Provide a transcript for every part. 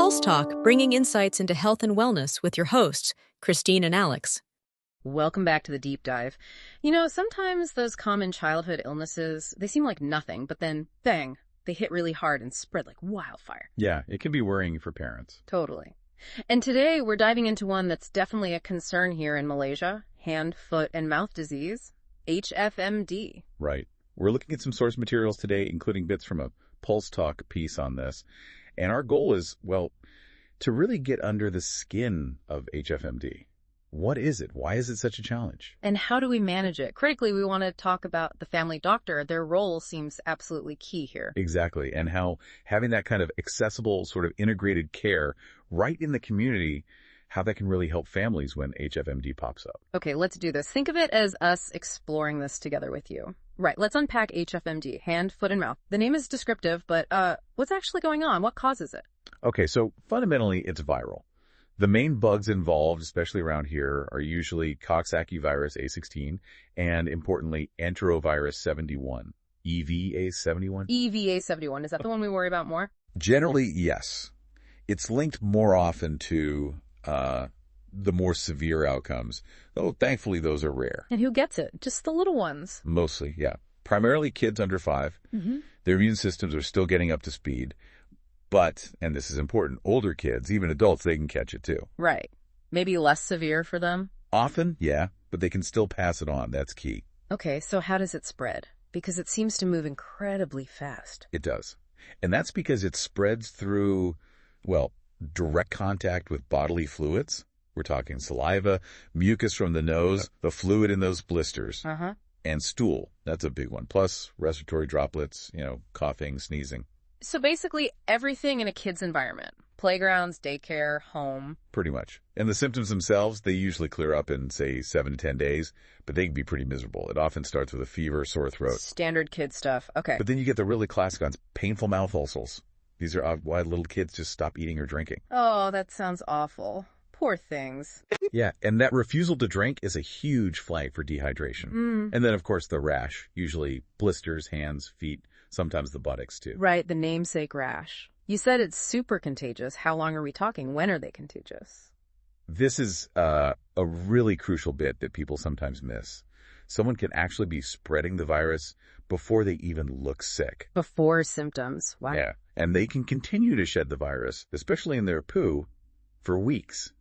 Pulse Talk, bringing insights into health and wellness with your hosts, Christine and Alex. Welcome back to the deep dive. Sometimes those common childhood illnesses, they seem like nothing, but then, bang, they hit really hard and spread like wildfire. Yeah, it can be worrying for parents. Totally. And today we're diving into one that's definitely a concern here in Malaysia, hand, foot, and mouth disease, HFMD. Right. We're looking at some source materials today, including bits from a Pulse Talk piece on this. And our goal is, well, to really get under the skin of HFMD. What is it? Why is it such a challenge? And how do we manage it? Critically, we want to talk about the family doctor. Their role seems absolutely key here. Exactly. And how having that kind of accessible sort of integrated care right in the community, how that can really help families when HFMD pops up. Okay, let's do this. Think of it as us exploring this together with you. Right, let's unpack HFMD, hand, foot, and mouth. The name is descriptive, but what's actually going on? What causes it? Okay, so fundamentally, it's viral. The main bugs involved, especially around here, are usually Coxsackie virus A16 and, importantly, enterovirus 71, EVA71. EVA71, is that the one we worry about more? Generally, yes. It's linked more often to the more severe outcomes, though thankfully those are rare. And who gets it? Just the little ones? Mostly, yeah. Primarily kids under 5. Their immune systems are still getting up to speed. But, and this is important, older kids, even adults, they can catch it too. Right. Maybe less severe for them? Often, yeah, but they can still pass it on. That's key. Okay, so how does it spread? Because it seems to move incredibly fast. It does. And that's because it spreads through, well, direct contact with bodily fluids. We're talking saliva, mucus from the nose, the fluid in those blisters, and stool. That's a big one. Plus respiratory droplets, coughing, sneezing. So basically everything in a kid's environment. Playgrounds, daycare, home. Pretty much. And the symptoms themselves, they usually clear up in, say, 7 to 10 days, but they can be pretty miserable. It often starts with a fever, sore throat. Standard kid stuff. Okay. But then you get the really classic ones, painful mouth ulcers. These are why little kids just stop eating or drinking. Oh, that sounds awful. Poor things. Yeah, and that refusal to drink is a huge flag for dehydration. And then, of course, the rash, usually blisters, hands, feet, sometimes the buttocks, too. Right, the namesake rash. You said it's super contagious. How long are we talking? When are they contagious? This is a really crucial bit that people sometimes miss. Someone can actually be spreading the virus before they even look sick. Before symptoms. Wow. Yeah, and they can continue to shed the virus, especially in their poo, for weeks.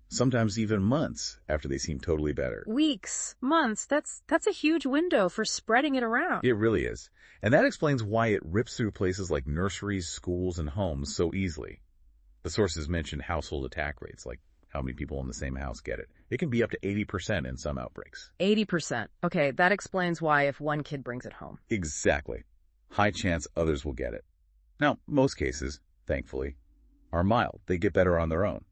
Sometimes even months after they seem totally better. Weeks, months, that's a huge window for spreading it around. It really is. And that explains why it rips through places like nurseries, schools, and homes so easily. The sources mention household attack rates, like how many people in the same house get it. It can be up to 80% in some outbreaks. 80%. Okay, that explains why if one kid brings it home. Exactly. High chance others will get it. Now, most cases, thankfully, are mild. They get better on their own.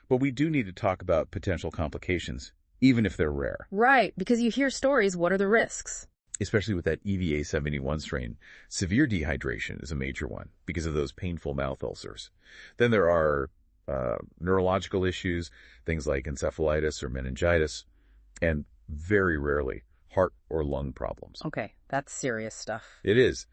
But we do need to talk about potential complications, even if they're rare. Right, because you hear stories, what are the risks? Especially with that EVA71 strain, severe dehydration is a major one because of those painful mouth ulcers. Then there are neurological issues, things like encephalitis or meningitis, and very rarely heart or lung problems. Okay, that's serious stuff. It is.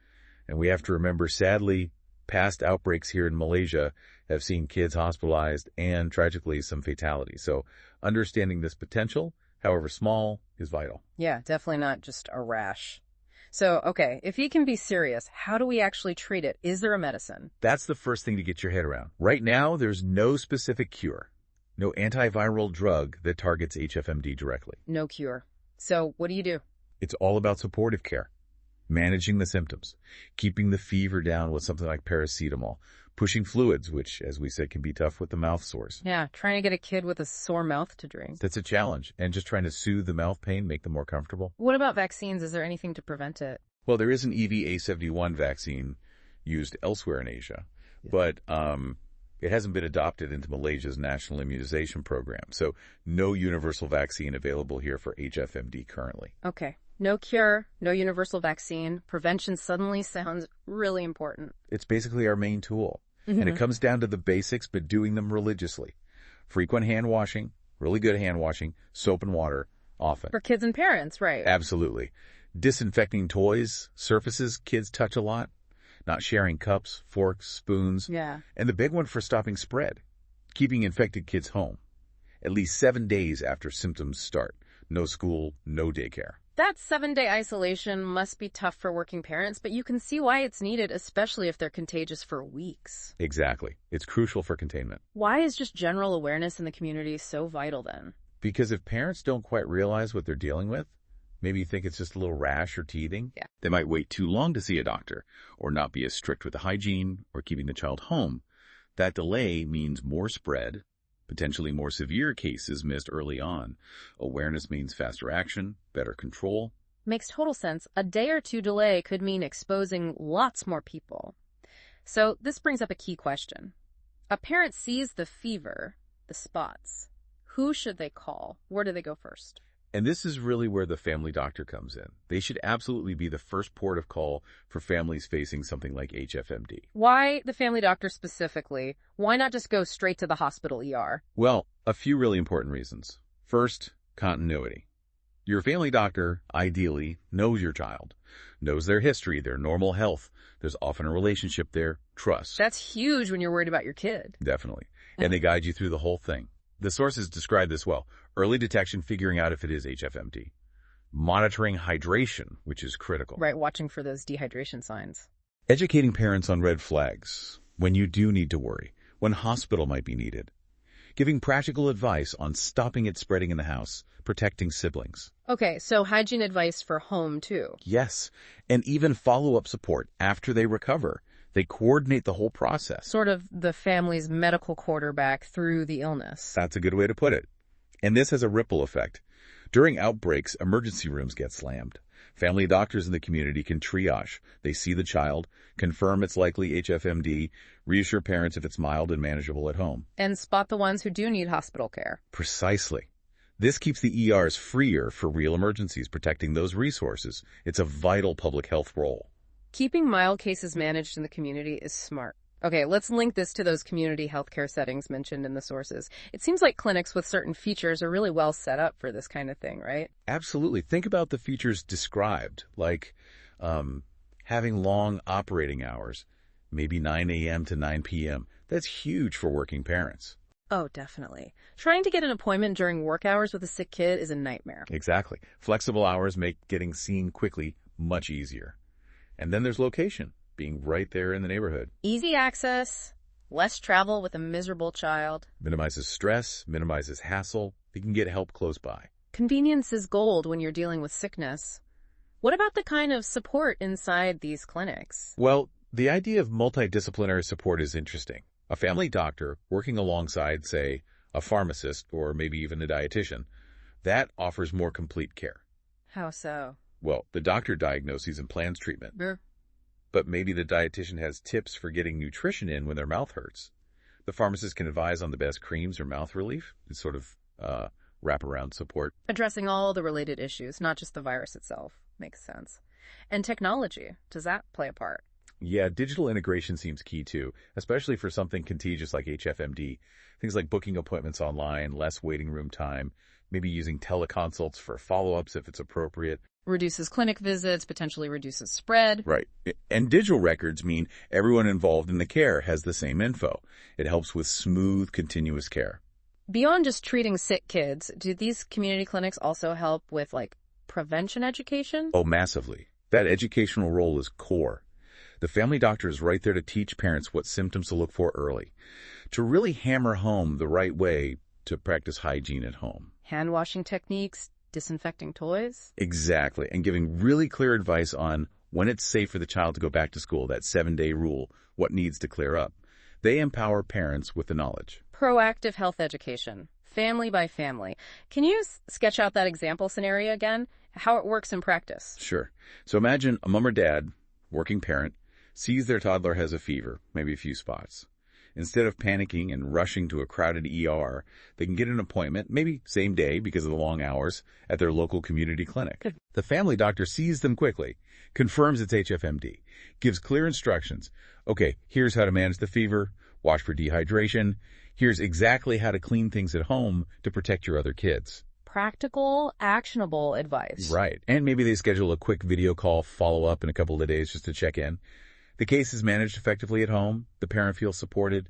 And we have to remember, sadly, past outbreaks here in Malaysia have seen kids hospitalized and, tragically, some fatalities. So understanding this potential, however small, is vital. Yeah, definitely not just a rash. So, okay, if it can be serious, how do we actually treat it? Is there a medicine? That's the first thing to get your head around. Right now, there's no specific cure, no antiviral drug that targets HFMD directly. No cure. So what do you do? It's all about supportive care, managing the symptoms, keeping the fever down with something like paracetamol, pushing fluids, which, as we said, can be tough with the mouth sores. Yeah, trying to get a kid with a sore mouth to drink. That's a challenge, and just trying to soothe the mouth pain, make them more comfortable. What about vaccines? Is there anything to prevent it? Well, there is an EVA71 vaccine used elsewhere in Asia, but it hasn't been adopted into Malaysia's national immunization program, so no universal vaccine available here for HFMD currently. Okay. No cure, no universal vaccine. Prevention suddenly sounds really important. It's basically our main tool. And it comes down to the basics, but doing them religiously. Frequent hand washing, really good hand washing, soap and water, often. For kids and parents, right? Absolutely. Disinfecting toys, surfaces kids touch a lot. not sharing cups, forks, spoons. Yeah. And the big one for stopping spread, keeping infected kids home. At least 7 days after symptoms start. No school, no daycare. That 7-day isolation must be tough for working parents, but you can see why it's needed, especially if they're contagious for weeks. Exactly. It's crucial for containment. Why is just general awareness in the community so vital then? Because if parents don't quite realize what they're dealing with, maybe you think it's just a little rash or teething, they might wait too long to see a doctor, or not be as strict with the hygiene or keeping the child home. That delay means more spread, potentially more severe cases missed early on. Awareness means faster action, better control. Makes total sense. A day or two delay could mean exposing lots more people. So this brings up a key question. A parent sees the fever, the spots. Who should they call? Where do they go first? And this is really where the family doctor comes in. They should absolutely be the first port of call for families facing something like HFMD. Why the family doctor specifically? Why not just go straight to the hospital ER? Well, a few really important reasons. First, continuity. Your family doctor, ideally, knows your child, knows their history, their normal health. There's often a relationship there, trust. That's huge when you're worried about your kid. Definitely. And they guide you through the whole thing. The sources describe this well. Early detection, figuring out if it is HFMD. Monitoring hydration, which is critical. Right, watching for those dehydration signs. Educating parents on red flags, when you do need to worry, when hospital might be needed. Giving practical advice on stopping it spreading in the house, protecting siblings. Okay, so hygiene advice for home too. Yes, and even follow-up support after they recover. They coordinate the whole process. Sort of the family's medical quarterback through the illness. That's a good way to put it. And this has a ripple effect. During outbreaks, emergency rooms get slammed. Family doctors in the community can triage. They see the child, confirm it's likely HFMD, reassure parents if it's mild and manageable at home. And spot the ones who do need hospital care. Precisely. This keeps the ERs freer for real emergencies, protecting those resources. It's a vital public health role. Keeping mild cases managed in the community is smart. Okay, let's link this to those community healthcare settings mentioned in the sources. It seems like clinics with certain features are really well set up for this kind of thing, right? Absolutely. Think about the features described, like having long operating hours, maybe 9 a.m. to 9 p.m. That's huge for working parents. Oh, definitely. Trying to get an appointment during work hours with a sick kid is a nightmare. Exactly. Flexible hours make getting seen quickly much easier. And then there's location, being right there in the neighborhood. Easy access, less travel with a miserable child. Minimizes stress, minimizes hassle. They can get help close by. Convenience is gold when you're dealing with sickness. What about the kind of support inside these clinics? Well, the idea of multidisciplinary support is interesting. A family doctor working alongside, say, a pharmacist or maybe even a dietitian, that offers more complete care. How so? Well, the doctor diagnoses and plans treatment. But maybe the dietitian has tips for getting nutrition in when their mouth hurts. The pharmacist can advise on the best creams or mouth relief. It's sort of wraparound support. Addressing all the related issues, not just the virus itself. Makes sense. And technology, does that play a part? Yeah, digital integration seems key too, especially for something contagious like HFMD. Things like booking appointments online, less waiting room time, maybe using teleconsults for follow-ups if it's appropriate. Reduces clinic visits, potentially reduces spread. Right. And digital records mean everyone involved in the care has the same info. It helps with smooth, continuous care. Beyond just treating sick kids, do these community clinics also help with, prevention education? Oh, massively. That educational role is core. The family doctor is right there to teach parents what symptoms to look for early, to really hammer home the right way to practice hygiene at home. Hand washing techniques, disinfecting toys? Exactly, and giving really clear advice on when it's safe for the child to go back to school, that 7-day rule, what needs to clear up. They empower parents with the knowledge. Proactive health education, family by family. Can you sketch out that example scenario again? How it works in practice? Sure. So imagine a mom or dad, working parent, sees their toddler has a fever, maybe a few spots. Instead of panicking and rushing to a crowded ER, they can get an appointment, maybe same day because of the long hours, at their local community clinic. Good. The family doctor sees them quickly, confirms it's HFMD, gives clear instructions. Okay, here's how to manage the fever, watch for dehydration. Here's exactly how to clean things at home to protect your other kids. Practical, actionable advice. Right. And maybe they schedule a quick video call follow-up in a couple of days just to check in. The case is managed effectively at home. The parent feels supported.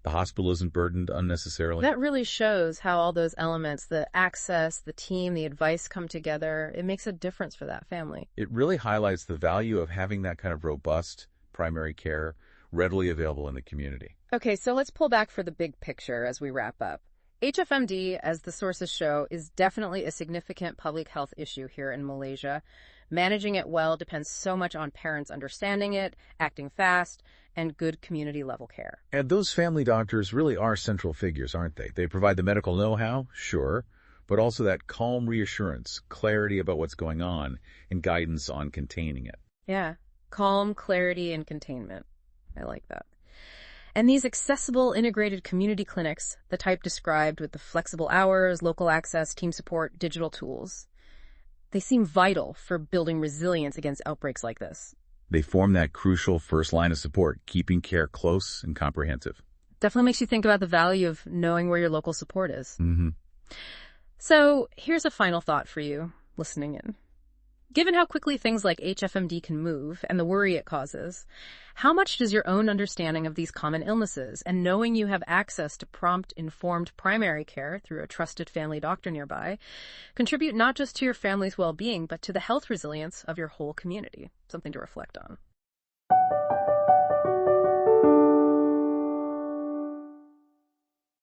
The hospital isn't burdened unnecessarily. That really shows how all those elements, the access, the team, the advice come together. It makes a difference for that family. It really highlights the value of having that kind of robust primary care readily available in the community. Okay, so let's pull back for the big picture as we wrap up. HFMD, as the sources show, is definitely a significant public health issue here in Malaysia. Managing it well depends so much on parents understanding it, acting fast, and good community-level care. And those family doctors really are central figures, aren't they? They provide the medical know-how, sure, but also that calm reassurance, clarity about what's going on, and guidance on containing it. Yeah, calm, clarity, and containment. I like that. And these accessible integrated community clinics, the type described with the flexible hours, local access, team support, digital tools, they seem vital for building resilience against outbreaks like this. They form that crucial first line of support, keeping care close and comprehensive. Definitely makes you think about the value of knowing where your local support is. Mm-hmm. So here's a final thought for you listening in. Given how quickly things like HFMD can move and the worry it causes, how much does your own understanding of these common illnesses and knowing you have access to prompt, informed primary care through a trusted family doctor nearby contribute not just to your family's well-being, but to the health resilience of your whole community? Something to reflect on.